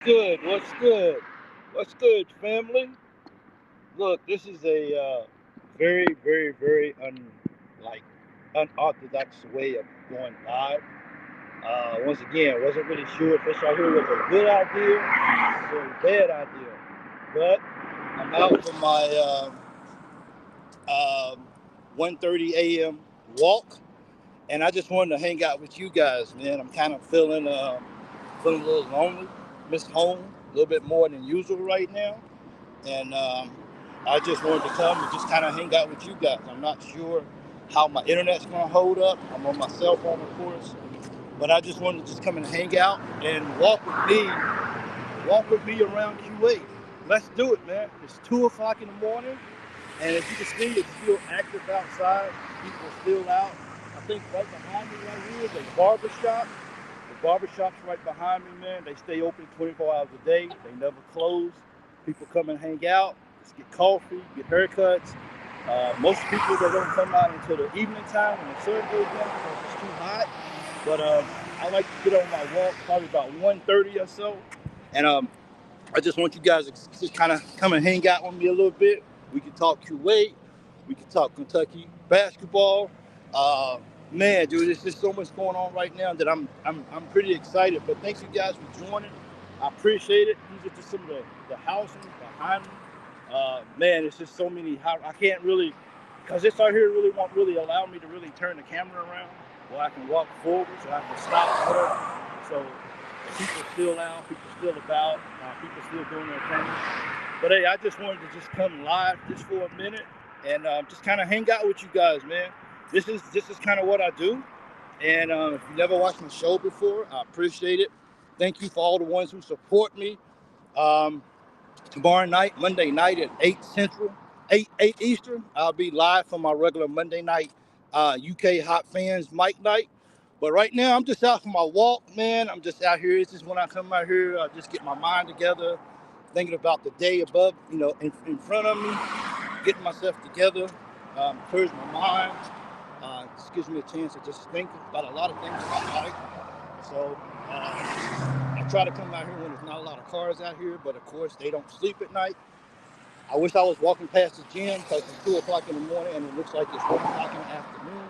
Good. What's good? What's good, family? Look, this is a very, very, very like unorthodox way of going live. Once again, wasn't really sure if this right here was a good idea or a bad idea, but I'm out for my 1:30 a.m. walk, and I just wanted to hang out with you guys, man. I'm kind of feeling a little lonely, miss home a little bit more than usual right now. And I just wanted to come and just kind of hang out with you guys. I'm not sure how my internet's going to hold up. I'm on my cell phone, of course, but I just wanted to just come and hang out and walk with me around Kuwait. Let's do it, man. It's 2 o'clock in the morning, and as you can see, it's still active outside. People are still out. I think right behind me right here is a barber shop. The barbershop's right behind me, man. They stay open 24 hours a day. They never close. People come and hang out, just get coffee, get haircuts. Most people they don't come out until the evening time when the sun goes down because it's too hot. But I like to get on my walk probably about 1:30 or so. And I just want you guys to just kind of come and hang out with me a little bit. We can talk Kuwait. We can talk Kentucky basketball. Uh, Man, dude, there's just so much going on right now that I'm pretty excited. But thanks you guys for joining. I appreciate it. These are just some of the housing behind me. Man, it's just so many. I can't really, because this right here really won't really allow me to really turn the camera around, or I can walk forward, so I can stop, whatever. So people still out, people still about, people still doing their thing. But hey, I just wanted to just come live just for a minute and just kind of hang out with you guys, man. This is kind of what I do. And if you never watched my show before, I appreciate it. Thank you for all the ones who support me. Um, Tomorrow night, Monday night at 8 Central, 8 Eastern, I'll be live for my regular Monday night UK Hot Fans Mic Night. But right now, I'm just out for my walk, man. I'm just out here. It's just when I come out here, I just get my mind together, thinking about the day above, in front of me, getting myself together, clears my mind. Just gives me a chance to just think about a lot of things about life. So I try to come out here when there's not a lot of cars out here, but of course they don't sleep at night. I wish I was walking past the gym because it's 2 o'clock in the morning and it looks like it's 1 o'clock in the afternoon.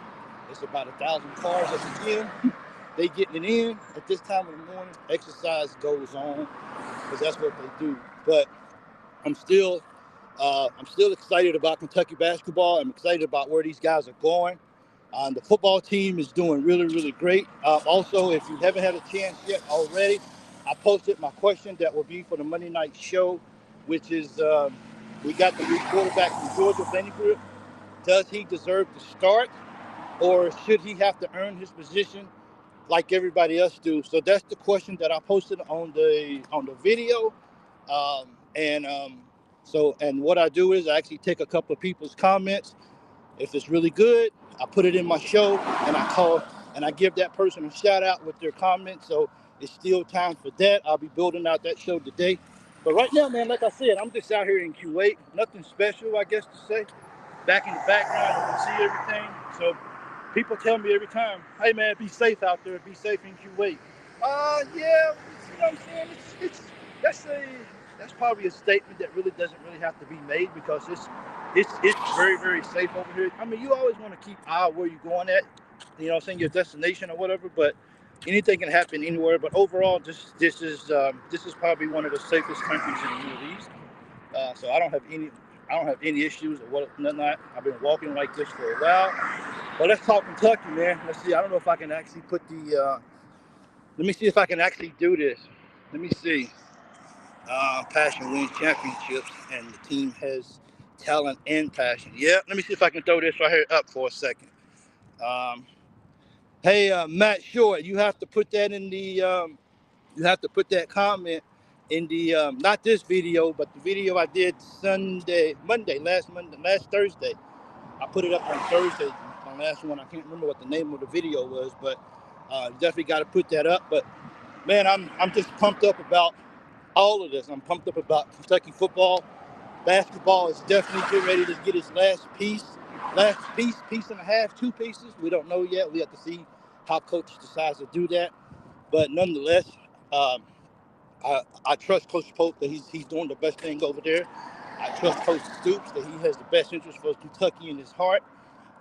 It's about 1,000 cars at the gym. They getting it in at this time of the morning. Exercise goes on because that's what they do. But I'm still, I'm still excited about Kentucky basketball. I'm excited about where these guys are going. The football team is doing really, really great. Also, if you haven't had a chance yet already, I posted my question that will be for the Monday night show, which is we got the new quarterback from Georgia, Vanderbilt. Does he deserve to start, or should he have to earn his position like everybody else do? So that's the question that I posted on the video. And and what I do is I actually take a couple of people's comments. If it's really good, I put it in my show and I call and I give that person a shout out with their comments. So it's still time for that. I'll be building out that show today. But right now, man, like I said, I'm just out here in Kuwait. Nothing special, I guess to say. Back in the background, you can see everything. So people tell me every time, hey man, be safe out there, be safe in Kuwait. Yeah, you know what I'm saying? It's that's a that's probably a statement that really doesn't really have to be made because it's very, very safe over here. I mean, you always want to keep eye where you're going at, saying your destination or whatever, but anything can happen anywhere. But overall, this is probably one of the safest countries in the Middle East. So I don't have any issues or what not. I've been walking like this for a while. But let's talk Kentucky, man. Let's see. I don't know if I can actually put the. Let me see if I can actually do this. Let me see. Passion wins championships, and the team has talent and passion. Yeah, let me see if I can throw this right here up for a second. Um, hey, Matt Short, you have to put that in the. You have to put that comment in the not this video, but the video I did last Thursday. I put it up on Thursday, my last one. I can't remember what the name of the video was, but definitely got to put that up. But man, I'm just pumped up about all of this. I'm pumped up about Kentucky football. Basketball is definitely getting ready to get its piece and a half, 2 pieces. We don't know yet. We have to see how coach decides to do that. But nonetheless, um, I trust Coach Pope that he's doing the best thing over there. I trust Coach Stoops that he has the best interest for Kentucky in his heart.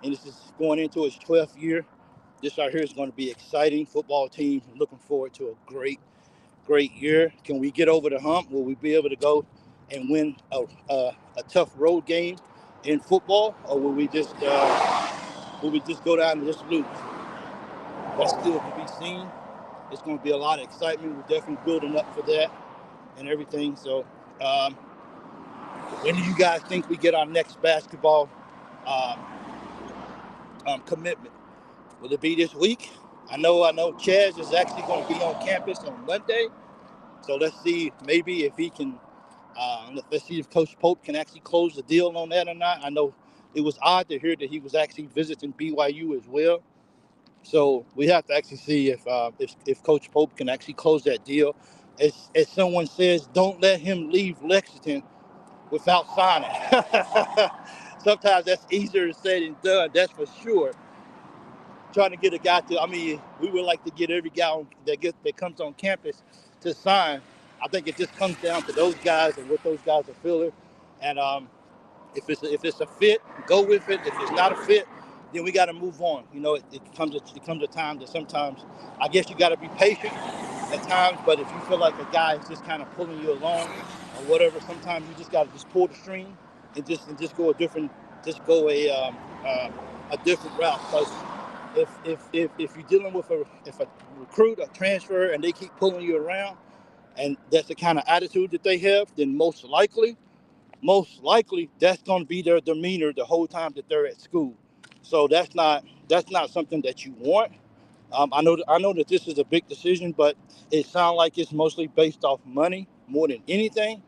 And this is going into his 12th year. This right here is going to be exciting football team. I'm looking forward to a great year. Can we get over the hump? Will we be able to go and win a tough road game in football, or will we just go down and just lose? That's still to be seen. It's going to be a lot of excitement. We're definitely building up for that and everything. So, when do you guys think we get our next basketball commitment? Will it be this week? I know Chaz is actually going to be on campus on Monday. So let's see, maybe if he can, let's see if Coach Pope can actually close the deal on that or not. I know it was odd to hear that he was actually visiting BYU as well. So we have to actually see if Coach Pope can actually close that deal. As someone says, don't let him leave Lexington without signing. Sometimes that's easier said than done, that's for sure. Trying to get a guy to, we would like to get every guy that comes on campus to sign. I think it just comes down to those guys and what those guys are feeling. And if it's a fit, go with it. If it's not a fit, then we got to move on. It comes a time that sometimes I guess you got to be patient at times. But if you feel like a guy is just kind of pulling you along or whatever, sometimes you just got to just pull the string and just go a different route. Because if you're dealing with a recruit, a transfer, and they keep pulling you around, and that's the kind of attitude that they have, then most likely that's going to be their demeanor the whole time that they're at school. So that's not something that you want. I know that this is a big decision, but it sounds like it's mostly based off money more than anything.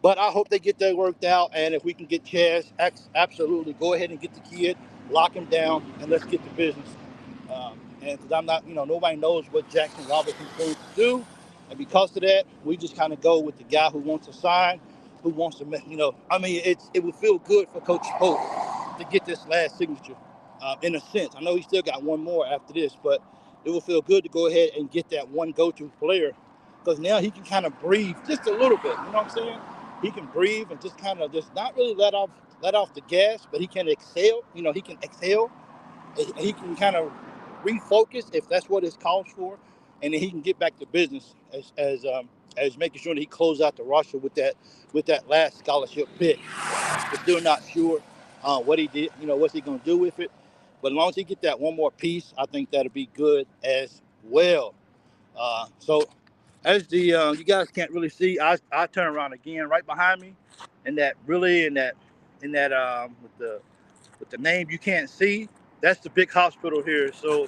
But I hope they get that worked out, and if we can get Chaz, absolutely go ahead and get the kid, lock him down, and let's get to business. And because I'm not, nobody knows what Jackson Robinson's going to do, and because of that, we just kind of go with the guy who wants to sign, who wants to, it would feel good for Coach Pope to get this last signature. In a sense, I know he still got one more after this, but it will feel good to go ahead and get that one go-to player, because now he can kind of breathe just a little bit. You know what I'm saying? He can breathe and just kind of just not really let off the gas, but he can exhale. He can exhale. He can kind of refocus if that's what it calls for, and then he can get back to business as making sure that he closes out the roster with that last scholarship pick. We're still not sure what he did. What's he going to do with it? But as long as he get that one more piece, I think that'll be good as well. So as you guys can't really see, I turn around again right behind me, and that with the name you can't see, that's the big hospital here. So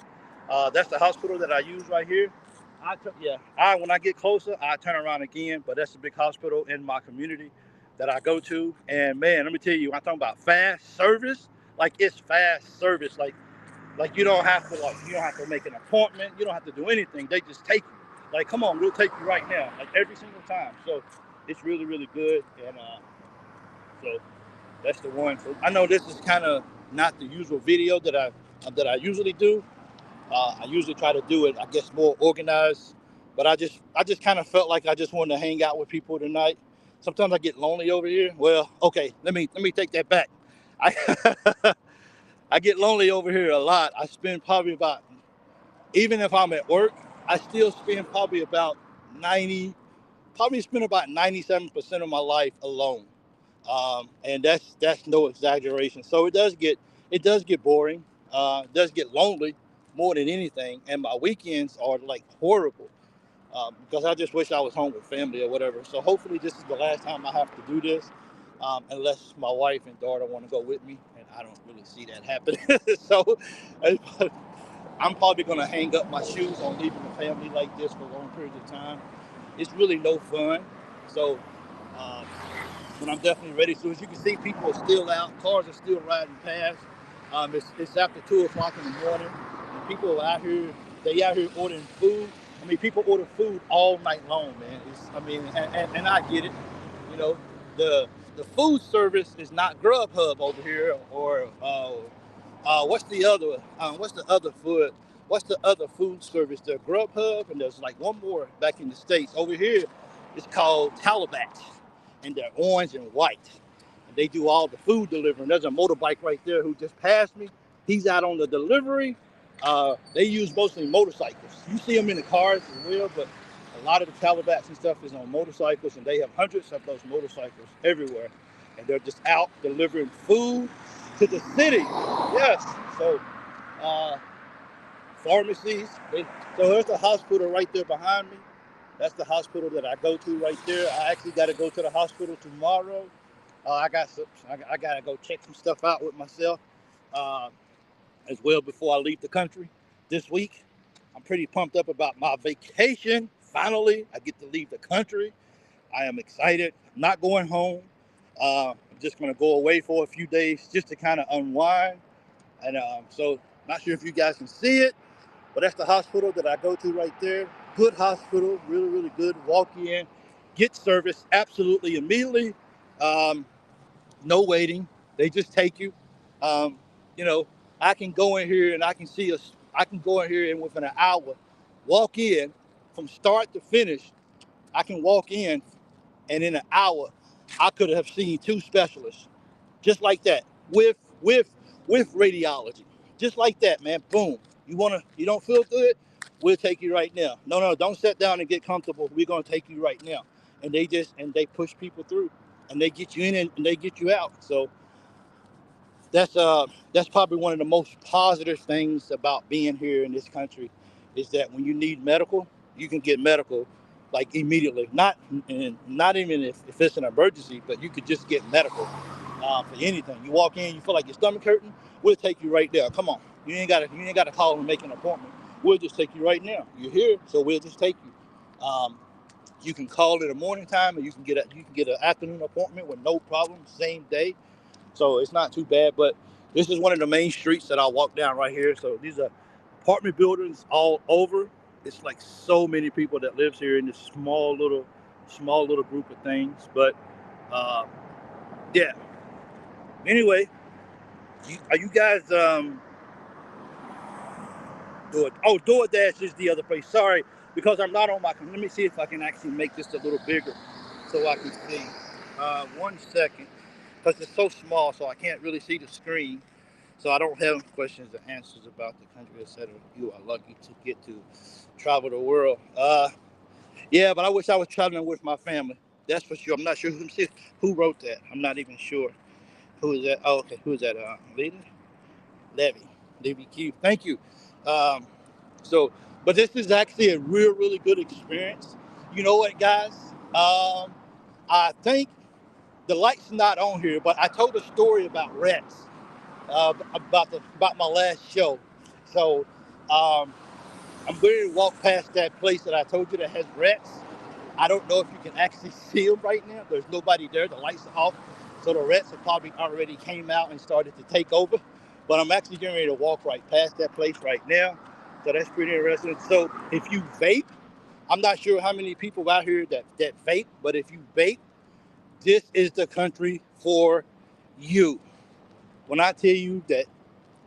that's the hospital that I use right here. When I get closer, I turn around again, but that's the big hospital in my community that I go to. And man, let me tell you, I'm talking about fast service. Like, it's fast service. Like you don't have to make an appointment. You don't have to do anything. They just take you. Like, come on, we'll take you right now. Like, every single time. So it's really, really good. And so that's the one. So I know this is kind of not the usual video that I usually do. I usually try to do it, I guess, more organized. But I just kind of felt like I just wanted to hang out with people tonight. Sometimes I get lonely over here. Well, okay, let me take that back. I get lonely over here a lot. I spend probably even if I'm at work, I still spend probably about 97% of my life alone. And that's no exaggeration. So it does get boring. It does get lonely more than anything. And my weekends are like horrible because I just wish I was home with family or whatever. So hopefully this is the last time I have to do this, unless my wife and daughter want to go with me, and I don't really see that happening. So I'm probably going to hang up my shoes on leaving the family like this for long periods of time. It's really no fun. So but I'm definitely ready. So as you can see, people are still out. Cars are still riding past. It's after 2 o'clock in the morning, and people are out here. They out here ordering food. People order food all night long, man. And I get it. You know, the food service is not Grubhub over here, or what's the other food service? The Grubhub, and there's like one more back in the States. Over here, It's called 𝐶𝐈𝐍𝐊, and they're orange and white. And they do all the food delivering. There's a motorbike right there who just passed me. He's out on the delivery. They use mostly motorcycles. You see them in the cars as well, but a lot of the 𝐶𝐈𝐍𝐊s and stuff is on motorcycles, and they have hundreds of those motorcycles everywhere. And they're just out delivering food to the city. Yes. So pharmacies. So there's the hospital right there behind me. That's the hospital that I go to right there. I actually got to go to the hospital tomorrow. I got to go check some stuff out with myself as well before I leave the country this week. I'm pretty pumped up about my vacation. Finally, I get to leave the country. I am excited. I'm not going home. I'm just going to go away for a few days just to kind of unwind. And so, not sure if you guys can see it, but that's the hospital that I go to right there. Good hospital, really, really good. Walk in, get service absolutely immediately. No waiting. They just take you. You know, I can go in here and I can see us. I can go in here and within an hour, walk in from start to finish. I can walk in, and in an hour, I could have seen 2 specialists, just like that, with radiology, just like that, man. Boom. You don't feel good? We'll take you right now. No, don't sit down and get comfortable. We're gonna take you right now. And they push people through, and they get you in and they get you out. So that's probably one of the most positive things about being here in this country, is that when you need medical, you can get medical like immediately. Not even if it's an emergency, but you could just get medical for anything. You walk in, you feel like your stomach hurting, we'll take you right there. Come on, you ain't gotta call and make an appointment. We'll just take you right now. You're here, so we'll just take you. You can call it a morning time, and you can get an afternoon appointment with no problem, same day. So it's not too bad, but this is one of the main streets that I walk down right here. So these are apartment buildings all over. It's like so many people that lives here in this small little group of things. But yeah. Anyway, are you guys DoorDash is the other place. Sorry, because I'm not on my. Let me see if I can actually make this a little bigger so I can see. 1 second. Because it's so small, so I can't really see the screen. So I don't have questions and answers about the country, etc. You are lucky to get to travel the world. Yeah, but I wish I was traveling with my family. That's for sure. I'm not sure who wrote that. I'm not even sure. Who is that? Oh, okay. Who is that? Levy Q. Thank you. Um, but this is actually a really good experience. You know what, guys? I think the light's not on here, but I told a story about rats about my last show. So um, I'm going to walk past that place that I told you that has rats. I don't know if you can actually see them right now. There's nobody there. The lights are off. So the rats have probably already came out and started to take over. But I'm actually getting ready to walk right past that place right now. So that's pretty interesting. So if you vape, I'm not sure how many people out here that vape, but if you vape, this is the country for you. When I tell you that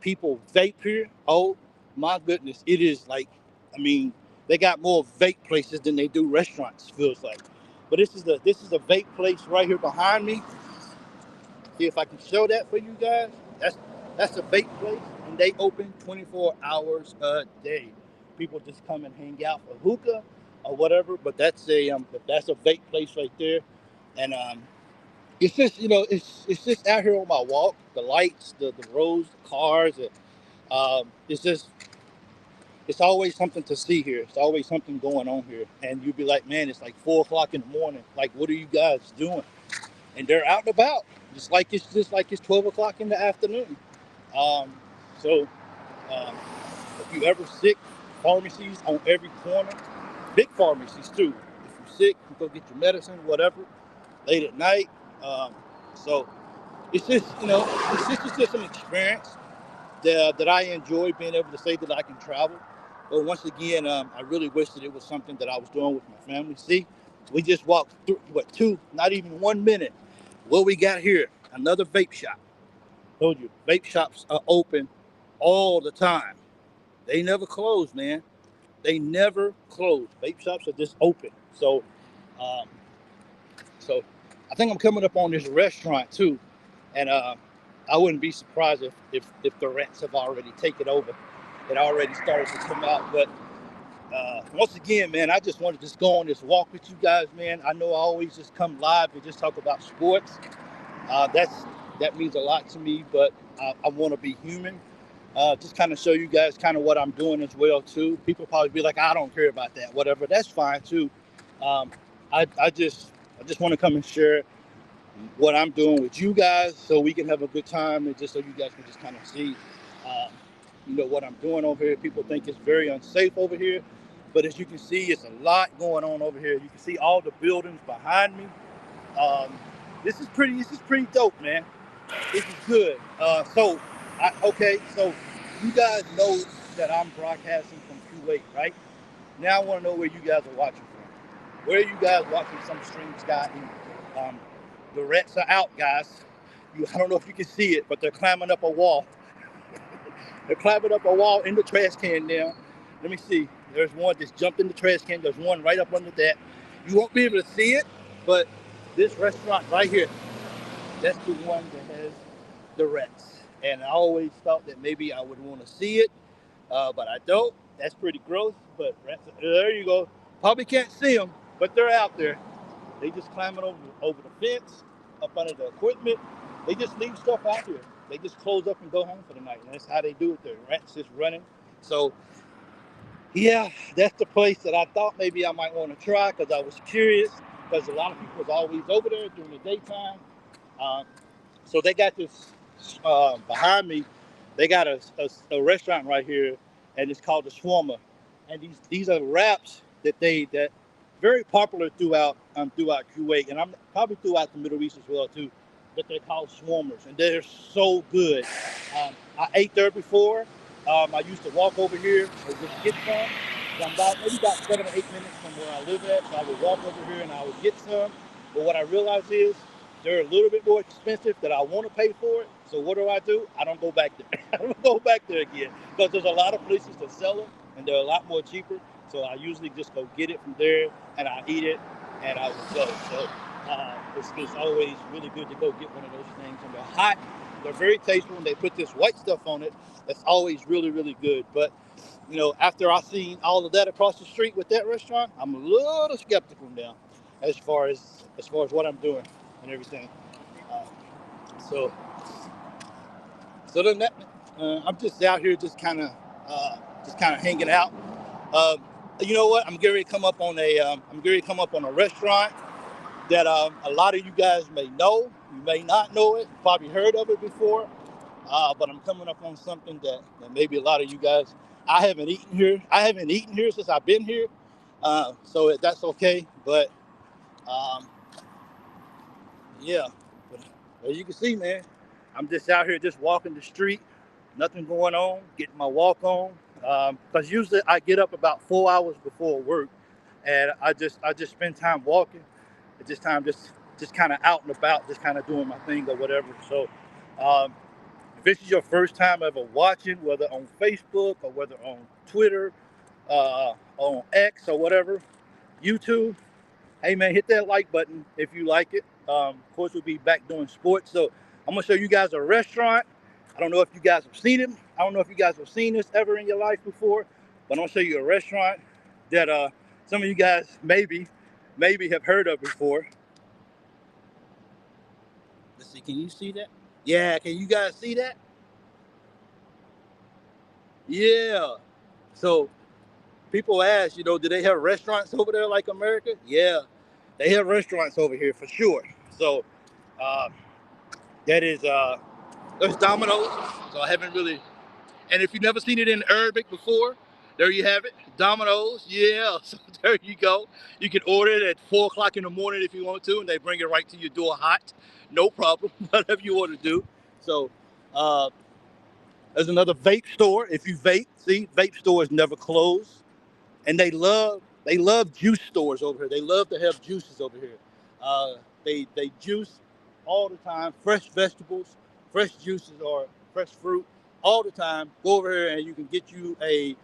people vape here, oh my goodness, it is like, I mean, they got more vape places than they do restaurants, feels like. But this is a vape place right here behind me. See if I can show that for you guys. That's a vape place, and they open 24 hours a day. People just come and hang out for hookah or whatever. But that's a vape place right there, and it's just it's just out here on my walk. The lights, the roads, the cars. It's always something to see here. It's always something going on here, and you'd be like, man, it's like 4 o'clock in the morning. Like, what are you guys doing? And they're out and about, just like it's 12 o'clock in the afternoon. Um, so if you ever sick, pharmacies on every corner, big pharmacies too. If you're sick, you go get your medicine, whatever, late at night. So it's just an experience that I enjoy, being able to say that I can travel. But once again, I really wish that it was something that I was doing with my family. See, we just walked through, not even 1 minute. What we got here, another vape shop. Told you, vape shops are open all the time. They never close, man. They never close. Vape shops are just open. So Um, so I think I'm coming up on this restaurant too, and I wouldn't be surprised if the rats have already taken over. It already started to come out, but once again, man, I just wanted to just go on this walk with you guys, man. I know I always just come live and just talk about sports. That means a lot to me, but I want to be human. Just kind of show you guys kind of what I'm doing as well too. People probably be like, I don't care about that, whatever. That's fine too. Um, I just want to come and share what I'm doing with you guys, so we can have a good time, and just so you guys can just kind of see, um, what I'm doing over here. People think it's very unsafe over here, but as you can see, it's a lot going on over here. You can see all the buildings behind me. Um, this is pretty dope, man. This is good. So you guys know that I'm broadcasting from Kuwait, right? Now I want to know where you guys are watching from. Where are you guys watching some stream sky? Um, the rats are out, guys. I don't know if you can see it, but they're climbing up a wall. They're climbing up a wall in the trash can now. Let me see. There's one just jumped in the trash can. There's one right up under that. You won't be able to see it, but this restaurant right here, that's the one that has the rats. And I always thought that maybe I would want to see it, but I don't. That's pretty gross. But rats, there you go. Probably can't see them, but they're out there. They just climbing over the fence, up under the equipment. They just leave stuff out here. They just close up and go home for the night. And that's how they do it. The rats just running. So yeah, that's the place that I thought maybe I might want to try, because I was curious, because a lot of people was always over there during the daytime. Uh, so they got this behind me. They got a restaurant right here, and it's called the Shawarma. And these are wraps that very popular throughout Kuwait, and I'm probably throughout the Middle East as well too. But they're called shawarmas, and they're so good. I ate there before. I used to walk over here and just get some. So I'm maybe about 7 or 8 minutes from where I live at. So I would walk over here and I would get some. But what I realized is they're a little bit more expensive than I want to pay for it. So what do? I don't go back there. I don't go back there again, because there's a lot of places to sell them, and they're a lot more cheaper. So I usually just go get it from there, and I eat it, and I would go. So it's always really good to go get one of those things. And they're hot. They're very tasteful. When they put this white stuff on it, that's always really, really good. But after I seen all of that across the street with that restaurant, I'm a little skeptical now, as far as what I'm doing and everything. Uh, so then I'm just out here, just kind of hanging out. Um, you know what? I'm getting ready to come up on a restaurant that a lot of you guys may know. You may not know it. You probably heard of it before. But I'm coming up on something that maybe a lot of you guys. I haven't eaten here. I haven't eaten here since I've been here. So that's okay. But yeah, but as you can see, man, I'm just out here just walking the street. Nothing going on. Getting my walk on. Because usually I get up about 4 hours before work, and I just spend time walking. It's just kind of out and about, just kind of doing my thing or whatever. So if this is your first time ever watching, whether on Facebook or whether on Twitter, on X or whatever, YouTube, hey man, hit that like button if you like it. Of course, we'll be back doing sports. So I'm gonna show you guys a restaurant. I don't know if you guys have seen it. I don't know if you guys have seen this ever in your life before, but I'm gonna show you a restaurant that some of you guys maybe have heard of before. Let's see, can you see that? Yeah, can you guys see that? Yeah. So people ask, do they have restaurants over there like America? Yeah, they have restaurants over here for sure. So uh, that is there's Domino's. So I haven't really, and if you've never seen it in Arabic before, there you have it, Domino's. Yeah, so there you go. You can order it at 4 o'clock in the morning if you want to, and they bring it right to your door hot, no problem, whatever you want to do. So there's another vape store. If you vape, see, vape stores never close. And they love juice stores over here. They love to have juices over here. They juice all the time, fresh vegetables, fresh juices or fresh fruit all the time. Go over here and you can get you a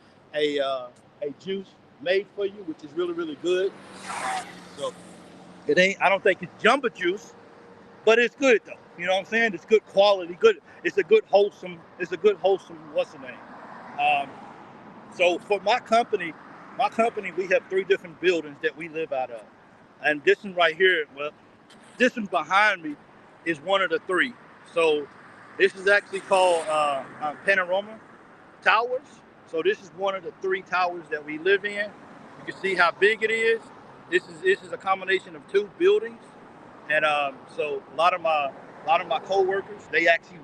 juice made for you, which is really, really good. So It ain't. I don't think it's Jumbo Juice, but it's good though. You know what I'm saying? It's good quality. Good. It's a good wholesome. It's a good wholesome. What's the name? Um, so for my company, we have 3 different buildings that we live out of, and this one right here, well, this one behind me is one of the 3. So this is actually called Panorama Towers. So this is one of the 3 towers that we live in. You can see how big it is. This is a combination of 2 buildings, and so a lot of my coworkers, they actually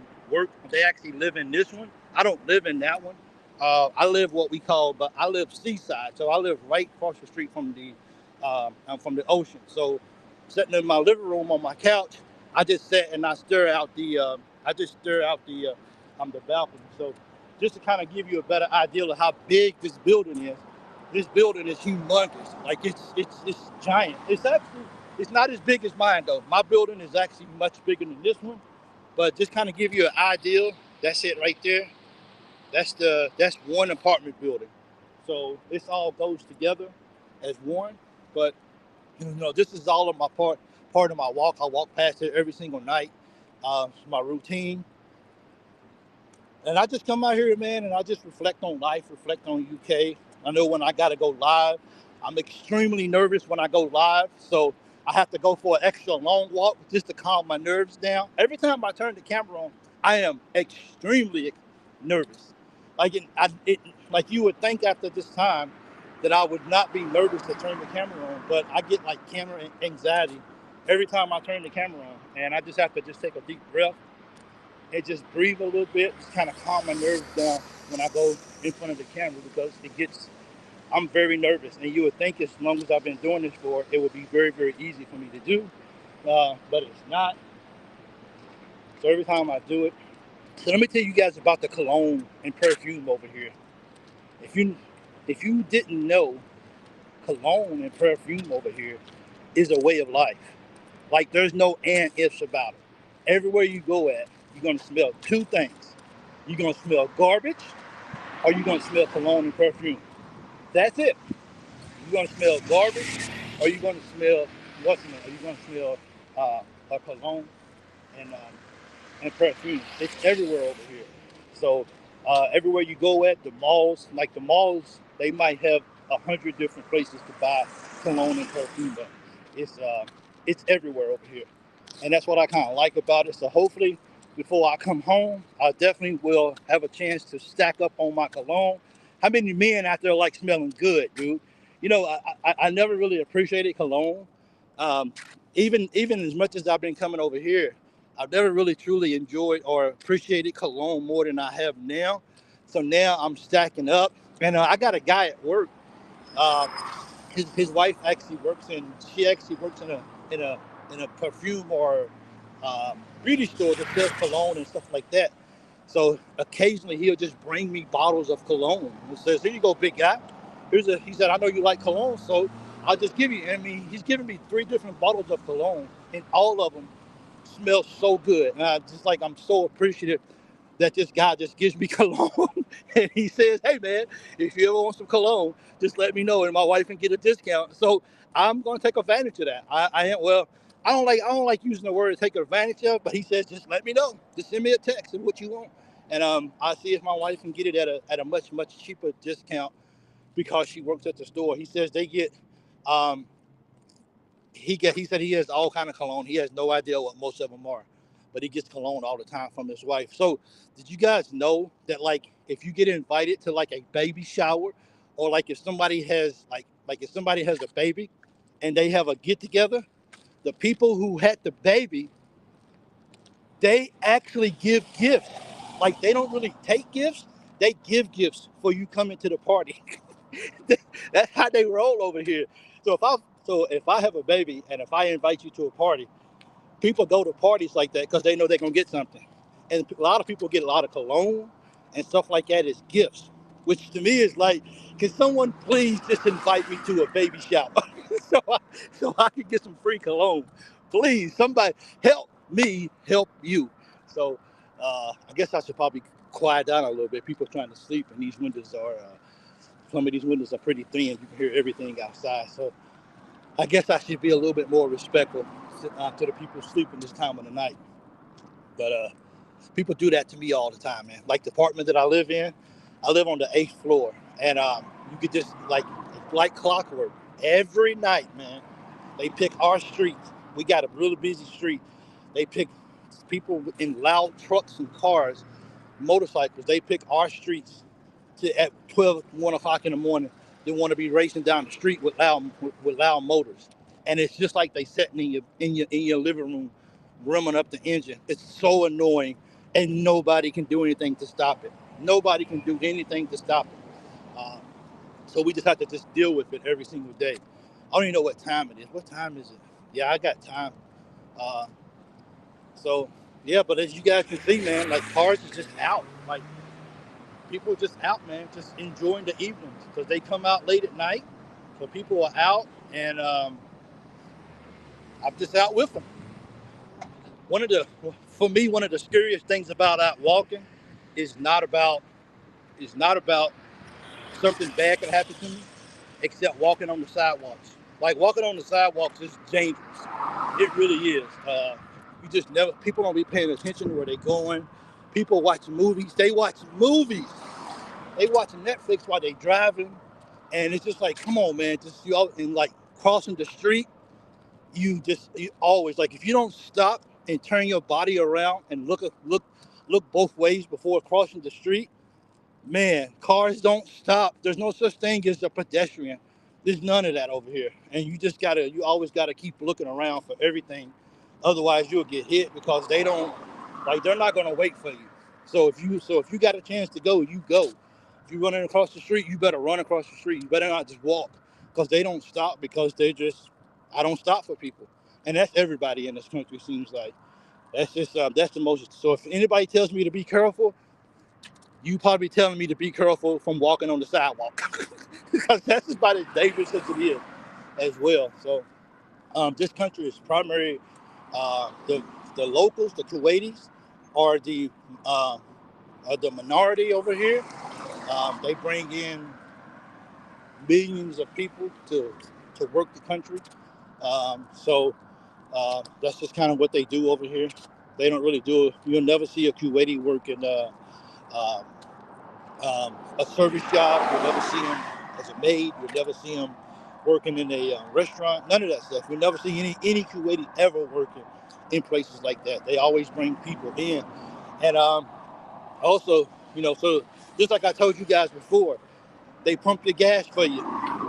live in this one. I don't live in that one. I live what we call, but I live seaside, so I live right across the street from the ocean. So sitting in my living room on my couch, I just sit and I just stare out the balcony. So just to kind of give you a better idea of how big this building is. This building is humongous. Like it's giant. It's not as big as mine though. My building is actually much bigger than this one. But just kind of give you an idea. That's it right there. That's one apartment building. So this all goes together as one. But this is all of my part of my walk. I walk past it every single night. It's my routine. And I just come out here, man, and I just reflect on life, reflect on UK. I know when I got to go live, I'm extremely nervous when I go live. So I have to go for an extra long walk just to calm my nerves down. Every time I turn the camera on, I am extremely nervous. Like you would think after this time that I would not be nervous to turn the camera on, but I get like camera anxiety every time I turn the camera on. And I just have to just take a deep breath and just breathe a little bit, just kind of calm my nerves down when I go in front of the camera because I'm very nervous. And you would think as long as I've been doing this for, it would be very, very easy for me to do, but it's not. So every time I do it. So let me tell you guys about the cologne and perfume over here. If you if you didn't know, cologne and perfume over here is a way of life. Like there's no and ifs about it. Everywhere you go at, you're gonna smell 2 things. You're gonna smell garbage or you're gonna smell cologne and perfume. That's it. You're gonna smell garbage or you're gonna smell what's in it? Or you're gonna smell a cologne and perfume. It's everywhere over here. So everywhere you go at the malls, like the malls, they might have 100 different places to buy cologne and perfume, but it's everywhere over here, and that's what I kind of like about it. So hopefully, before I come home, I definitely will have a chance to stack up on my cologne. How many men out there like smelling good, dude? I never really appreciated cologne. Um, even as much as I've been coming over here, I've never really truly enjoyed or appreciated cologne more than I have now. So now I'm stacking up, and I got a guy at work. Uh, his wife she actually works in a perfume or beauty store that sells cologne and stuff like that. So occasionally he'll just bring me bottles of cologne and says, "Here you go, big guy. He said, I know you like cologne, so I'll just give you." I mean, he's giving me 3 different bottles of cologne, and all of them smell so good. And I'm so appreciative that this guy just gives me cologne and he says, "Hey man, if you ever want some cologne, just let me know and my wife can get a discount." So I'm gonna take advantage of that. I don't like using the word take advantage of, but he says just let me know. Just send me a text of what you want. And I'll see if my wife can get it at a much, much cheaper discount because she works at the store. He says they get um, he said he has all kind of cologne. He has no idea what most of them are, but he gets cologne all the time from his wife. So, did you guys know that like if you get invited to like a baby shower, or like if somebody has a baby, and they have a get together, the people who had the baby, they actually give gifts. Like they don't really take gifts; they give gifts for you coming to the party. That's how they roll over here. So if I have a baby and if I invite you to a party, people go to parties like that because they know they're gonna get something. And a lot of people get a lot of cologne and stuff like that as gifts, which to me is like, can someone please just invite me to a baby shower so I can get some free cologne? Please, somebody help me help you. So I guess I should probably quiet down a little bit. People are trying to sleep, and some of these windows are pretty thin. You can hear everything outside. So I guess I should be a little bit more respectful to the people sleeping this time of the night. But people do that to me all the time, man. Like the apartment that I live in, I live on the 8th floor, and you could just like clockwork every night, man. They pick our street. We got a really busy street. They pick people in loud trucks and cars, motorcycles. They pick our streets at 12, 1 o'clock in the morning. They want to be racing down the street with loud motors, and it's just like they sitting in your living room, rumming up the engine. It's so annoying, and nobody can do anything to stop it. Nobody can do anything to stop it. So we just have to just deal with it every single day. I don't even know what time it is. What time is it? Yeah, I got time. Uh, so yeah, but as you guys can see, man, like cars are just out. Like people are just out, man, just enjoying the evenings because they come out late at night. So people are out, and I'm just out with them. For me, one of the scariest things about out walking is not about something bad can happen to me, except walking on the sidewalks. Like walking on the sidewalks is dangerous. It really is. You just never. People don't be paying attention to where they're going. People watch movies. They watch movies. They watch Netflix while they driving, and it's just like, come on, man. Just and like crossing the street, you always like if you don't stop and turn your body around and look both ways before crossing the street. Man, cars don't stop. There's no such thing as a pedestrian. There's none of that over here. And you always gotta keep looking around for everything. Otherwise you'll get hit because they're not gonna wait for you. So if you got a chance to go, you go. If you're running across the street, you better run across the street. You better not just walk because they don't stop because I don't stop for people. And that's everybody in this country seems like. That's the most. So if anybody tells me to be careful, you probably telling me to be careful from walking on the sidewalk because that's about as dangerous as it is as well. So this country is primary. The locals, the Kuwaitis, are the minority over here. They bring in millions of people to work the country. So that's just kind of what they do over here. They don't really do it. You'll never see a Kuwaiti work in um, a service job. You'll never see them as a maid. You'll never see them working in a restaurant. None of that stuff. You'll never see any Kuwaiti ever working in places like that. They always bring people in, and also, so just like I told you guys before, they pump your gas for you.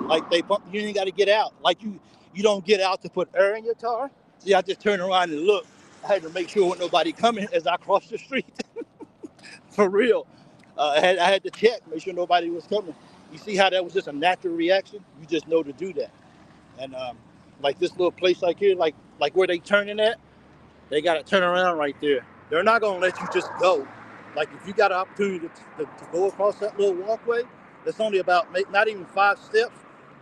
Like you ain't got to get out. Like you don't get out to put air in your car. See, I just turned around and looked. I had to make sure wasn't nobody coming as I crossed the street. For real. I had to check, make sure nobody was coming. You see how that was just a natural reaction? You just know to do that. And like this little place like here, like where they turning at, they got to turn around right there. They're not going to let you just go. Like if you got an opportunity to go across that little walkway, that's only about not even 5 steps,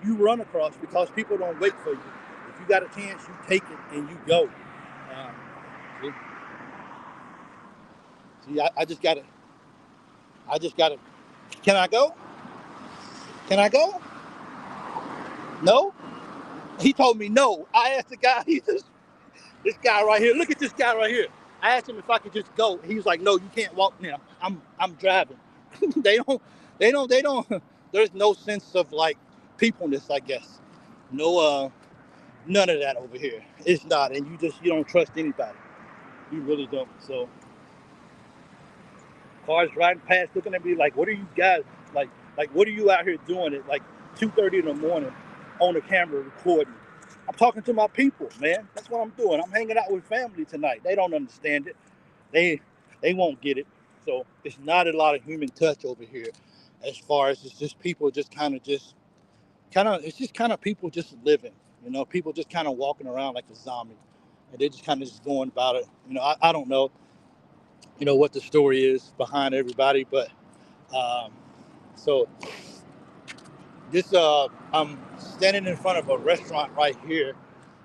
you run across because people don't wait for you. If you got a chance, you take it and you go. See, I just got to, can I go? Can I go? No? He told me no. I asked the guy, this guy right here, look at this guy right here. I asked him if I could just go. He was like, no, you can't walk now. I'm driving. they don't, there's no sense of like peopleness, I guess. No, none of that over here. It's not. And you don't trust anybody. You really don't. So cars riding past looking at me like, what are you guys, like what are you out here doing at like 2:30 in the morning on the camera recording? I'm talking to my people, man. That's what I'm doing. I'm hanging out with family tonight. They don't understand it. They won't get it. So it's not a lot of human touch over here as far as it's just people just it's just kind of people just living, people just kind of walking around like a zombie. And they're just kind of just going about it. I don't know, what the story is behind everybody, but so this I'm standing in front of a restaurant right here.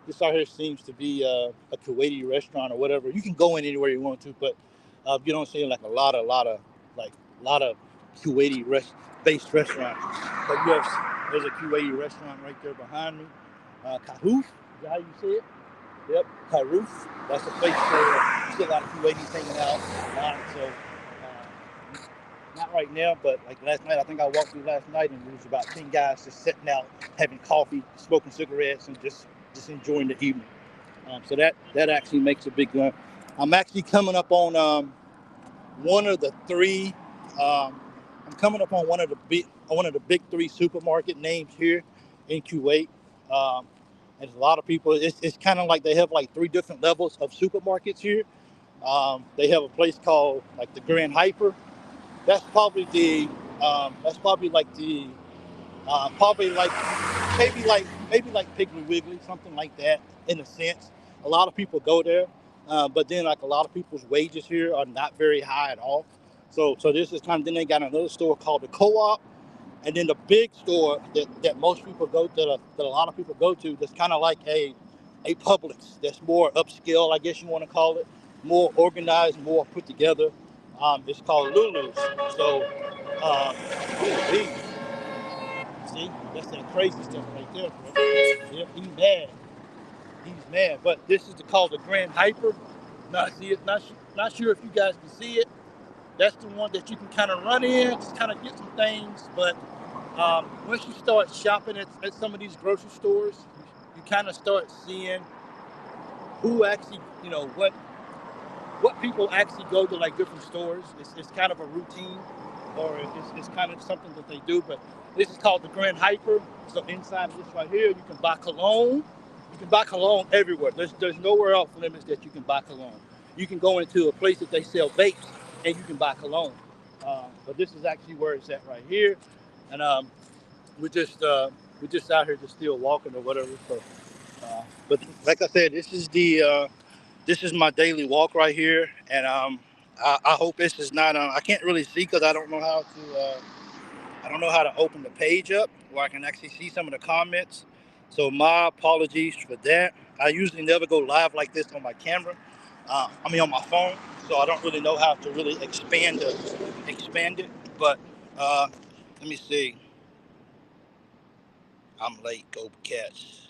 This out here seems to be a Kuwaiti restaurant or whatever. You can go in anywhere you want to, but you don't see like a lot of Kuwaiti based restaurants. But there's a Kuwaiti restaurant right there behind me. 𝐒𝐲𝐑𝐈𝐍𝐿. Is that how you say it? Yep, 𝐒𝐲𝐑𝐈𝐍𝐿. That's a place where you see a lot of Kuwaitis hanging out. So not right now, but like last night, I think I walked through last night and there was about 10 guys just sitting out, having coffee, smoking cigarettes, and just enjoying the evening. So that actually makes a big. I'm actually coming up on one of the three. I'm coming up on one of the big three supermarket names here in Kuwait. Um, and there's a lot of people. It's kind of like they have like three different levels of supermarkets here. They have a place called like the Grand Hyper. That's probably the that's probably like the probably like maybe like Piggly Wiggly, something like that in a sense. A lot of people go there, but then like a lot of people's wages here are not very high at all. So this is kind of, then they got another store called the Co-op, and then the big store that most people go to, that a lot of people go to, that's kind of like a Publix, that's more upscale, I guess you want to call it, more organized, more put together. It's called Lulu's. So, uh, see, that's that crazy stuff right there, bro. Yeah, he's mad. He's mad. But this is called the Grand Hyper. Not sure if you guys can see it. That's the one that you can kind of run in, just kind of get some things. But once you start shopping at some of these grocery stores, you kind of start seeing who actually, what people actually go to like different stores. It's kind of a routine, or it's kind of something that they do. But this is called the Grand Hyper. So inside of this right here, you can buy cologne. You can buy cologne everywhere. There's nowhere else limits that you can buy cologne. You can go into a place that they sell vapes and you can buy cologne. But this is actually where it's at right here, and we're just out here just still walking or whatever. So, but like I said, this is my daily walk right here, and I hope this is not. I can't really see because I don't know how to open the page up where I can actually see some of the comments. So my apologies for that. I usually never go live like this on my camera. On my phone, so I don't really know how to really expand it. But let me see. I'm late. Go Cats.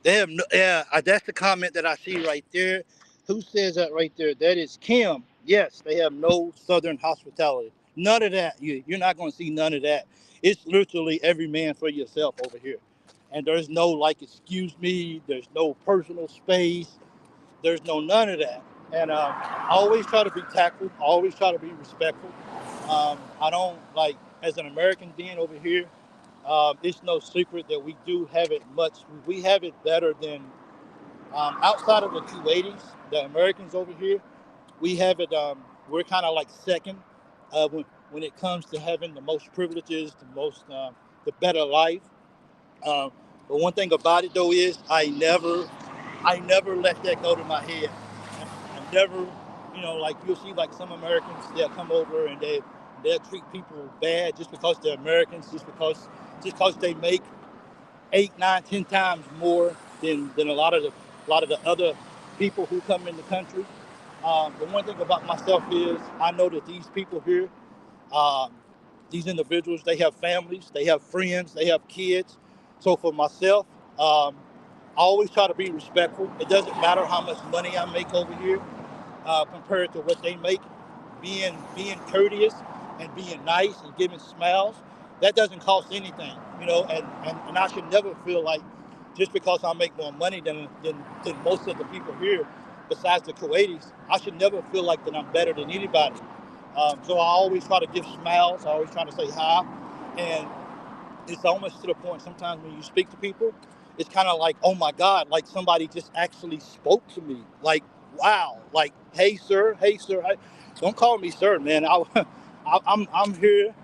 They have no, yeah, that's the comment that I see right there. Who says that right there? That is Kim. Yes, they have no Southern hospitality. None of that. You're not going to see none of that. It's literally every man for yourself over here. And there's no like, excuse me. There's no personal space. There's no none of that. And I always try to be tactful. I always try to be respectful. I don't like, as an American being over here, it's no secret that we do have it much. We have it better than outside of the Kuwaitis, the Americans over here. We have it. We're kind of like second when it comes to having the most privileges, the better life. Um, but one thing about it though is I never let that go to my head. I never, like you'll see like some Americans, they'll come over and they'll treat people bad just because they're Americans, just because they make 8, 9, 10 times more than a lot of the other people who come in the country. The one thing about myself is I know that these people here, um, these individuals, they have families, they have friends, they have kids. So for myself, I always try to be respectful. It doesn't matter how much money I make over here compared to what they make. Being courteous and being nice and giving smiles, that doesn't cost anything, and I should never feel like just because I make more money than most of the people here, besides the Kuwaitis, I should never feel like that I'm better than anybody. So I always try to give smiles. I always try to say hi, and it's almost to the point sometimes when you speak to people, it's kind of like, oh my God, like somebody just actually spoke to me. Like, wow, like, hey sir, hey. Don't call me sir, man. I'm here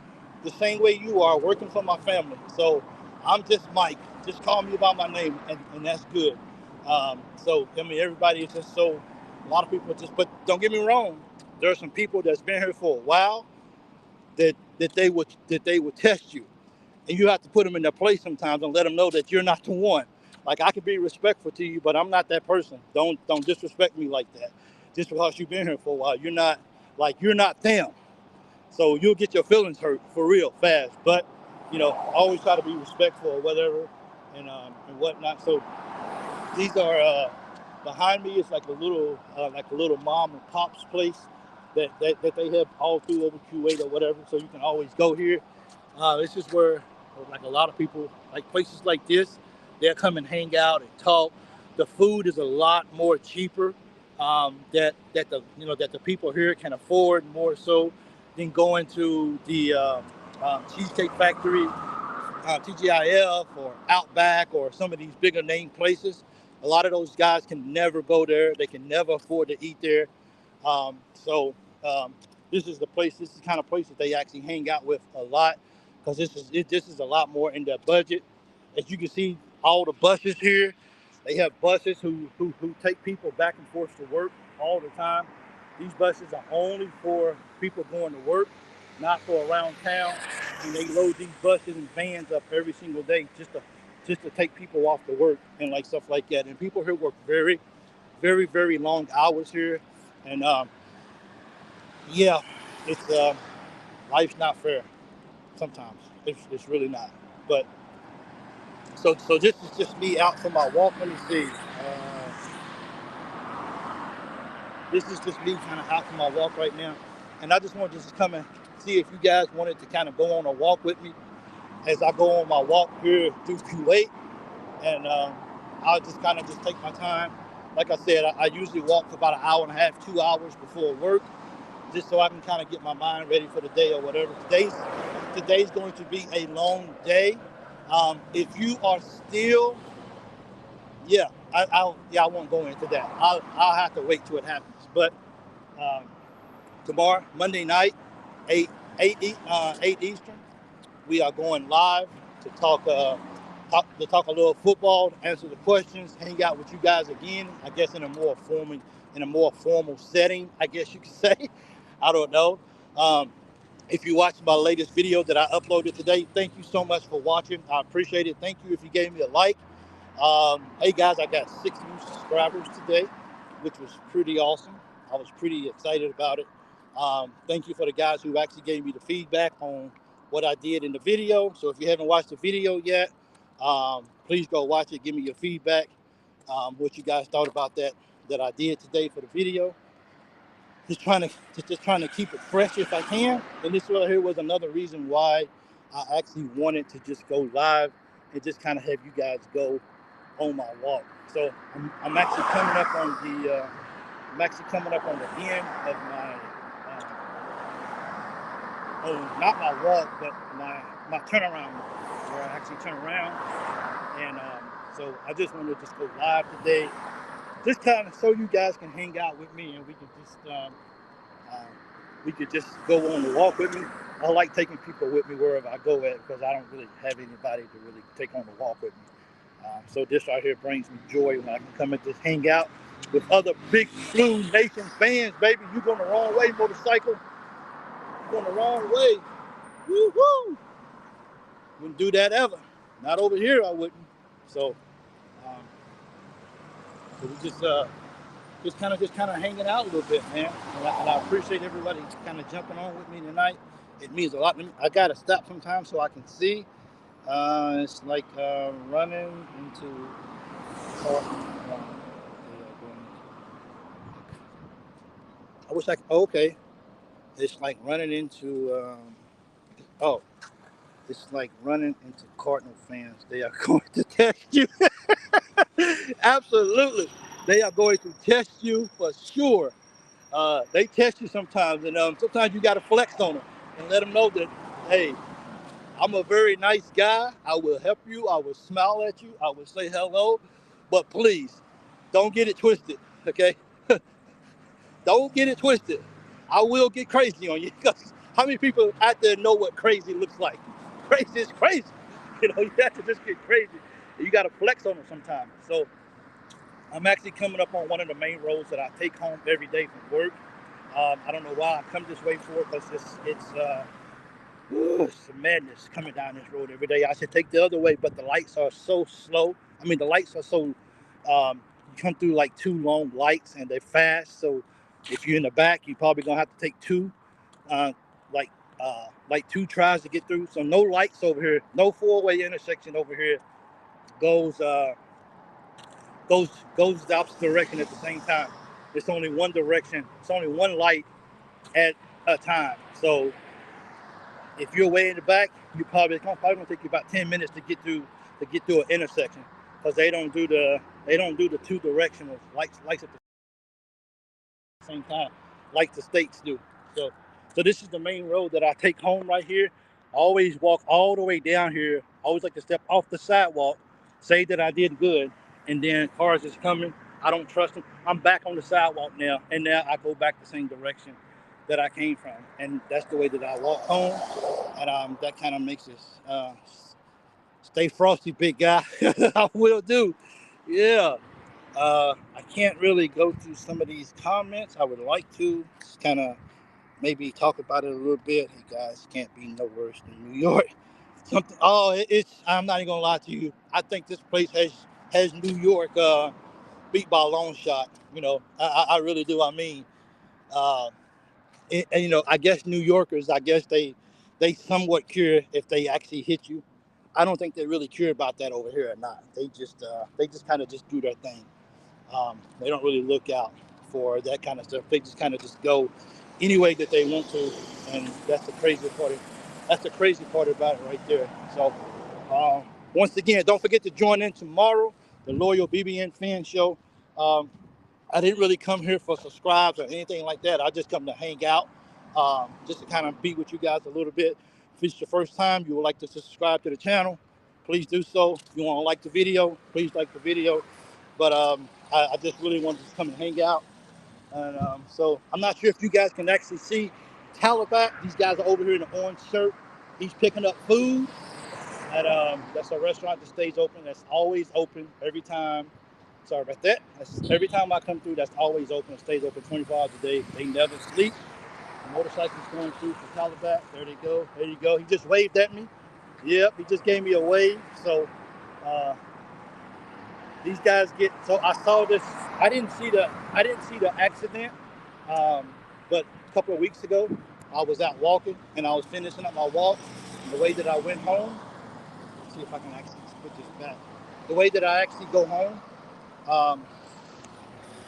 the same way you are, working for my family. So I'm just Mike. Just call me by my name, and that's good. So I mean, everybody is just so. A lot of people just, but don't get me wrong. There are some people that's been here for a while that they would test you, and you have to put them in their place sometimes and let them know that you're not the one. Like I can be respectful to you, but I'm not that person. Don't disrespect me like that. Just because you've been here for a while, you're not them. So you'll get your feelings hurt for real fast. But I always try to be respectful or whatever. and whatnot. So these are behind me. It's like a little mom and pop's place that they have all through over Kuwait or whatever. So you can always go here. It's just where like a lot of people, like places like this, they'll come and hang out and talk. The food is a lot more cheaper that the people here can afford more so than going to the Cheesecake Factory, TGIF or Outback or some of these bigger name places. A lot of those guys can never go there. They can never afford to eat there. So this is the place. This is the kind of place that they actually hang out with a lot because this is a lot more in their budget. As you can see, all the buses here, they have buses who take people back and forth to work all the time. These buses are only for people going to work, not for around town. And they load these buses and vans up every single day just to take people off to work and like stuff like that. And people here work very, very, very long hours here. And yeah, it's life's not fair sometimes. It's really not. But so this is just me out for my walk. Let me see. This is just me kind of out for my walk right now. And I just wanted to just come and see if you guys wanted to kind of go on a walk with me as I go on my walk here through Kuwait. And I'll just kind of just take my time. Like I said, I usually walk for about an hour and a half, 2 hours before work, just so I can kind of get my mind ready for the day or whatever. Today's going to be a long day. If you are still, I won't go into that. I'll have to wait till it happens. But tomorrow, Monday night, 8 Eastern, we are going live to talk a little football, answer the questions, hang out with you guys again. I guess in a more formal setting, I guess you could say. I don't know. If you watched my latest video that I uploaded today, thank you so much for watching. I appreciate it. Thank you if you gave me a like. Hey guys, I got 6 new subscribers today, which was pretty awesome. I was pretty excited about it. Thank you for the guys who actually gave me the feedback on what I did in the video. So if you haven't watched the video yet, please go watch it. Give me your feedback, what you guys thought about that I did today for the video. Just trying to keep it fresh if I can. And this right here was another reason why I actually wanted to just go live and just kind of have you guys go on my walk. So I'm actually coming up on the end of my not my walk, but my turnaround, where I actually turn around. And so I just wanted to just go live today, just kind of so you guys can hang out with me and we could just go on the walk with me. I like taking people with me wherever I go at because I don't really have anybody to really take on the walk with me. So this right here brings me joy when I can come and just hang out with other Big Blue Nation fans, baby. You're going the wrong way, motorcycle. You're going the wrong way. Woo-hoo! Wouldn't do that ever. Not over here, I wouldn't. So we just kind of hanging out a little bit, man. And I appreciate everybody kind of jumping on with me tonight. It means a lot. I got to stop sometimes so I can see. It's like running into. I wish I could. Okay. It's like running into. It's like running into Cardinal fans. They are going to test you. Absolutely. They are going to test you for sure. They test you sometimes, and sometimes you got to flex on them and let them know that, hey, I'm a very nice guy. I will help you. I will smile at you. I will say hello. But please, don't get it twisted, okay? Don't get it twisted. I will get crazy on you because how many people out there know what crazy looks like? Crazy is crazy. You know, you have to just get crazy. You got to flex on them sometimes. So I'm actually coming up on one of the main roads that I take home every day from work. I don't know why I come this way for it because it's some madness coming down this road every day. I should take the other way, but the lights are so slow. I mean, the lights are so, you come through like 2 long lights and they're fast. So if you're in the back, you're probably going to have to take 2, like 2 tries to get through. So no lights over here, no 4-way intersection over here. goes goes goes the opposite direction at the same time. It's only one direction. It's only one light at a time. So if you're way in the back, it's probably gonna take you about 10 minutes to get through an intersection, because they don't do the two directional lights at the same time, like the states do. So this is the main road that I take home right here. I always walk all the way down here. I always like to step off the sidewalk, say that I did good, and then cars is coming. I don't trust them. I'm back on the sidewalk now, and now I go back the same direction that I came from, and that's the way that I walk home. And that kind of makes it stay frosty, big guy. I will do. Yeah. I can't really go through some of these comments. I would like to just kind of maybe talk about it a little bit. You guys can't be no worse than New York. Something. Oh, it's. I'm not even gonna lie to you. I think this place has New York beat by a long shot. I really do. I mean, uh, and I guess New Yorkers. I guess they somewhat care if they actually hit you. I don't think they really care about that over here or not. They just kind of just do their thing. They don't really look out for that kind of stuff. They just kind of just go any way that they want to, and that's the crazy part. That's the crazy part about it right there. So, once again, don't forget to join in tomorrow, the Loyal BBN Fan Show. Um, I didn't really come here for subscribes or anything like that. I just come to hang out, just to kind of be with you guys a little bit. If it's your first time, you would like to subscribe to the channel, please do so. If you want to like the video, please like the video. But I just really wanted to come and hang out. And so I'm not sure if you guys can actually see 𝐶𝐈𝐍𝐊. These guys are over here in the orange shirt. He's picking up food. And that's a restaurant that stays open. That's always open every time. Sorry about that. Every time I come through, that's always open. It stays open 24 hours a day. They never sleep. The motorcycle's going through for 𝐶𝐈𝐍𝐊. There they go. There you go. He just waved at me. Yep, he just gave me a wave. So these guys get. So I saw this. I didn't see the accident. But a couple of weeks ago, I was out walking and I was finishing up my walk. And the way that I went home. Let's see if I can actually put this back. The way that I actually go home.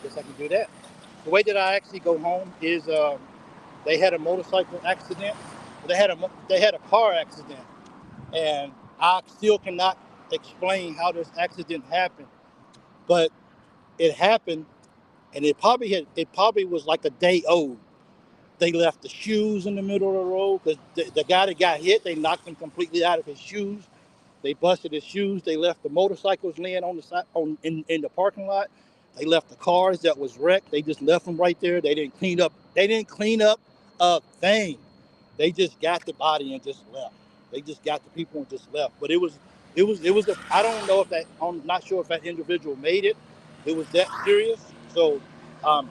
Guess I can do that. The way that I actually go home is they had a motorcycle accident. They had a car accident, and I still cannot explain how this accident happened. But it happened, and it probably was like a day old. They left the shoes in the middle of the road because the guy that got hit, they knocked him completely out of his shoes. They busted his shoes. They left the motorcycles laying on the side in the parking lot. They left the cars that was wrecked. They just left them right there. They didn't clean up. They didn't clean up a thing. They just got the body and just left. They just got the people and just left. But it was I don't know if that. I'm not sure if that individual made it. It was that serious. So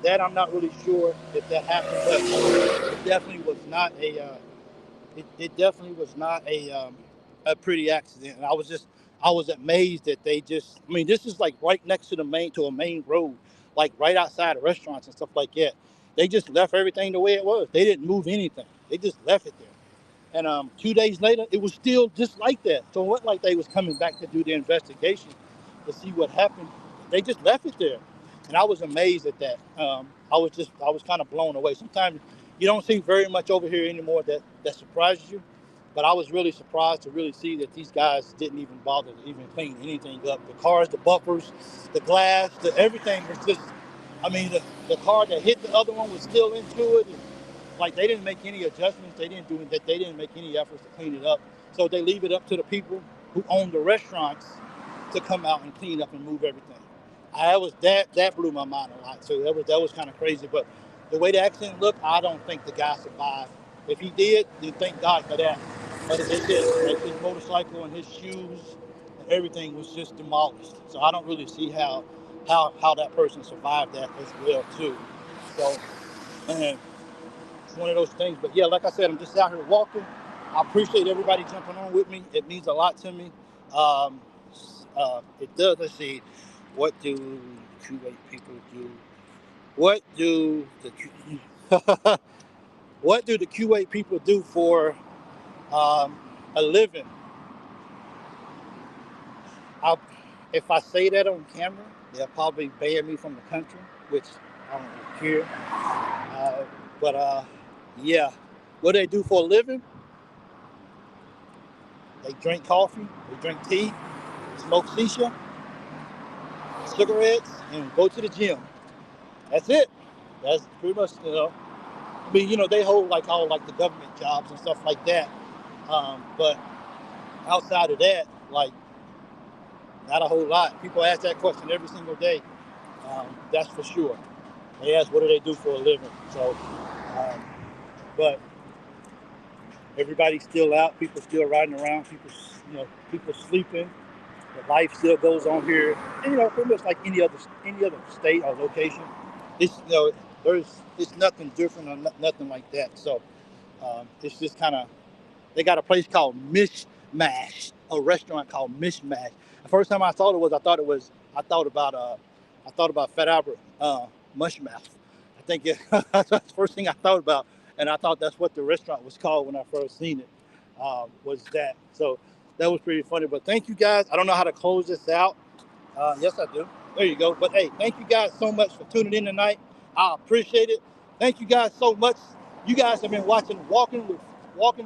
that I'm not really sure if that happened. But it definitely was not a. It definitely was not a pretty accident. And I was amazed that they just. I mean, this is like right next to a main road, like right outside of restaurants and stuff like that. They just left everything the way it was. They didn't move anything. They just left it there. And 2 days later, it was still just like that. So it wasn't like they was coming back to do the investigation to see what happened. They just left it there, and I was amazed at that. I was kind of blown away. Sometimes you don't see very much over here anymore that surprises you, but I was really surprised to really see that these guys didn't even bother to even clean anything up. The cars, the bumpers, the glass, everything was just. I mean, the car that hit the other one was still into it. And, like they didn't make any adjustments. They didn't do that. They didn't make any efforts to clean it up. So they leave it up to the people who own the restaurants to come out and clean up and move everything. That blew my mind a lot. So that was kind of crazy. But the way the accident looked, I don't think the guy survived. If he did, then thank God for that. But it did. Like his motorcycle and his shoes and everything was just demolished. So I don't really see how that person survived that as well too. So and one of those things. But yeah, like I said, I'm just out here walking. I appreciate everybody jumping on with me. It means a lot to me. It does. Let's see. What do Kuwait people do? What do the what do the Kuwait people do for a living? If I say that on camera, they'll probably ban me from the country, which I don't really care. But yeah, what do they do for a living? They drink coffee, they drink tea, smoke shisha, cigarettes, and go to the gym. That's it. That's pretty much, I mean, they hold like all like the government jobs and stuff like that. But outside of that, like not a whole lot. People ask that question every single day. That's for sure. They ask, what do they do for a living? So, um, but everybody's still out. People still riding around. People sleeping. The life still goes on here. And, pretty much like any other state or location. It's it's nothing different or nothing like that. So it's just kind of, they got a place called Mishmash, a restaurant called Mishmash. The first time I saw it I thought about Fat Albert Mushmouth. I think that's the first thing I thought about, and I thought that's what the restaurant was called when I first seen it. Was that so? That was pretty funny. But thank you guys. I don't know how to close this out. Yes, I do. There you go. But hey, thank you guys so much for tuning in tonight. I appreciate it. Thank you guys so much. You guys have been watching Walking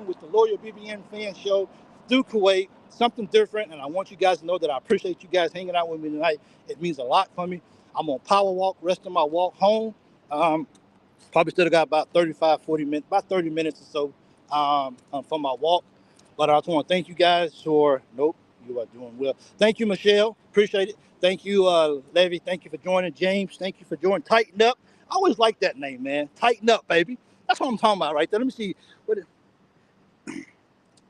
with the Loyal BBN Fan Show through Kuwait. Something different, and I want you guys to know that I appreciate you guys hanging out with me tonight. It means a lot for me. I'm on power walk, rest of my walk home. Probably still got about 35, 40 minutes, about 30 minutes or so for my walk. But I just want to thank you guys for, nope, you are doing well. Thank you, Michelle. Appreciate it. Thank you, Levy. Thank you for joining. James, thank you for joining. Tighten Up. I always like that name, man. Tighten Up, baby. That's what I'm talking about right there. Let me see.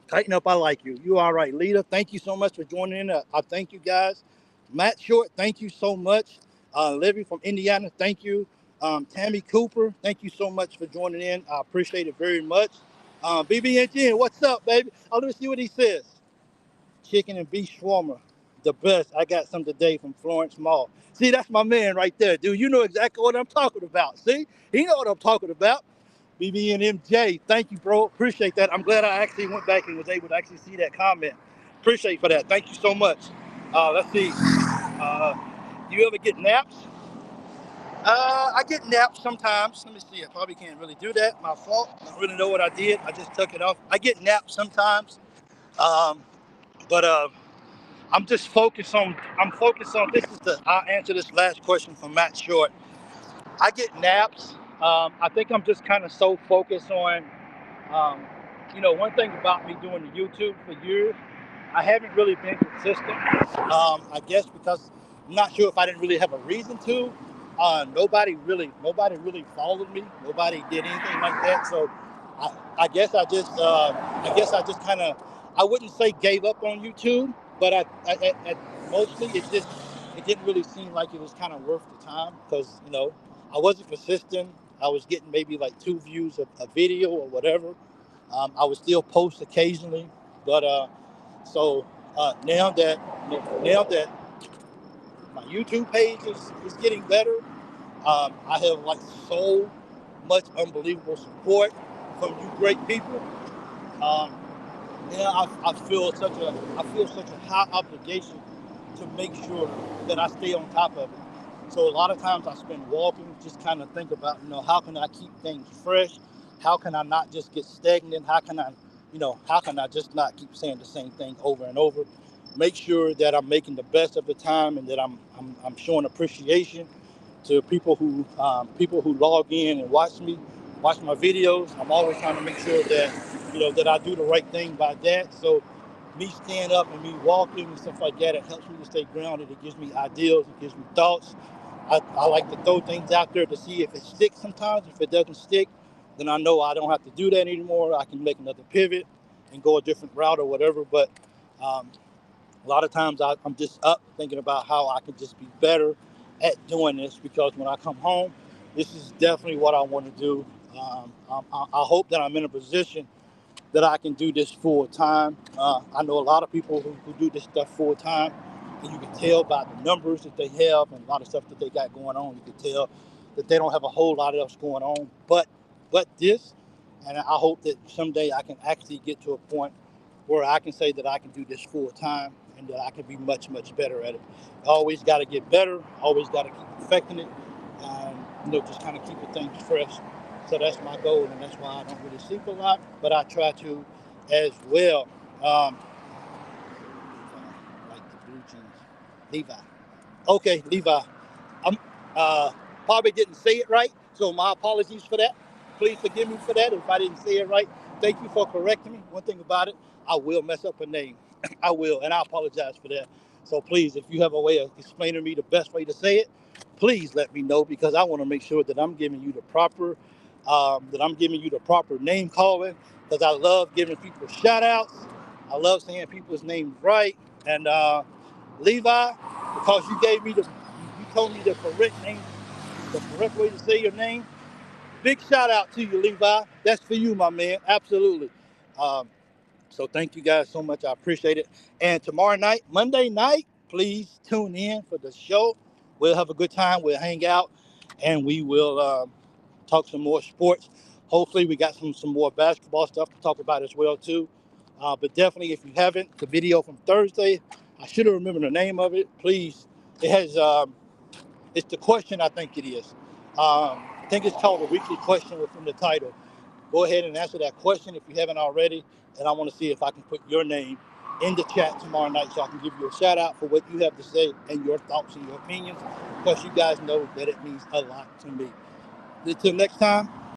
Tighten Up, I like you. You all right, Lita. Thank you so much for joining in. I thank you guys. Matt Short, thank you so much. Levy from Indiana, thank you. Tammy Cooper, thank you so much for joining in. I appreciate it very much. BBNG, what's up, baby? Oh, let me see what he says. Chicken and beef shawarma, the best. I got some today from Florence Mall. See, that's my man right there, dude. You know exactly what I'm talking about. See, he know what I'm talking about. BBNMJ, thank you, bro. Appreciate that. I'm glad I actually went back and was able to actually see that comment. Appreciate for that. Thank you so much. Let's see. Do you ever get naps? I get naps sometimes. Let me see. I probably can't really do that. My fault. I don't really know what I did. I just took it off. I get naps sometimes. Um, but I'm just focused on. I'm focused on. I'll answer this last question from Matt Short. I get naps. I think I'm just kind of so focused on. Um, one thing about me doing the YouTube for years, I haven't really been consistent. I guess because I'm not sure if I didn't really have a reason to. Nobody really followed me. Nobody did anything like that. So I guess I just kind of, I wouldn't say gave up on YouTube, but I mostly it didn't really seem like it was kind of worth the time because I wasn't consistent. I was getting maybe like 2 views a video or whatever. I would still post occasionally, but now that my YouTube page is getting better, I have like so much unbelievable support from you great people. Um, Now I feel such a high obligation to make sure that I stay on top of it. So a lot of times I spend walking, just kind of think about, how can I keep things fresh? How can I not just get stagnant? How can I just not keep saying the same thing over and over? Make sure that I'm making the best of the time and that I'm showing appreciation to people who log in and watch my videos. I'm always trying to make sure that that I do the right thing by that. So me standing up and me walking and stuff like that, it helps me to stay grounded. It gives me ideas. It gives me thoughts. I like to throw things out there to see if it sticks sometimes. If it doesn't stick, then I know I don't have to do that anymore. I can make another pivot and go a different route or whatever. But a lot of times I'm just up thinking about how I can just be better at doing this, because when I come home, this is definitely what I want to do. I hope that I'm in a position that I can do this full time. I know a lot of people who do this stuff full time, and you can tell by the numbers that they have and a lot of stuff that they got going on. You can tell that they don't have a whole lot else going on, but this. And I hope that someday I can actually get to a point where I can say that I can do this full time and that I can be much, much better at it. Always got to get better. Always got to keep perfecting it. Just kind of keeping things fresh. So that's my goal, and that's why I don't really sleep a lot, but I try to as well. Like the blue jeans. Levi. Okay, Levi. I'm probably didn't say it right, so my apologies for that. Please forgive me for that if I didn't say it right. Thank you for correcting me. One thing about it, I will mess up a name. I will, and I apologize for that. So please, if you have a way of explaining to me the best way to say it, please let me know, because I want to make sure that I'm giving you the proper name calling, because I love giving people shout outs. I love saying people's names right. And Levi, because you told me the correct name, the correct way to say your name. Big shout out to you, Levi. That's for you, my man. Absolutely. Um, so thank you guys so much. I appreciate it. And tomorrow night, Monday night, please tune in for the show. We'll have a good time. We'll hang out, and we will talk some more sports. Hopefully, we got some more basketball stuff to talk about as well too. But definitely, if you haven't, the video from Thursday, I should have remembered the name of it. Please, it has. It's the question, I think it is. I think it's called a weekly question within the title. Go ahead and answer that question if you haven't already. And I want to see if I can put your name in the chat tomorrow night, so I can give you a shout out for what you have to say and your thoughts and your opinions, because you guys know that it means a lot to me. Until next time.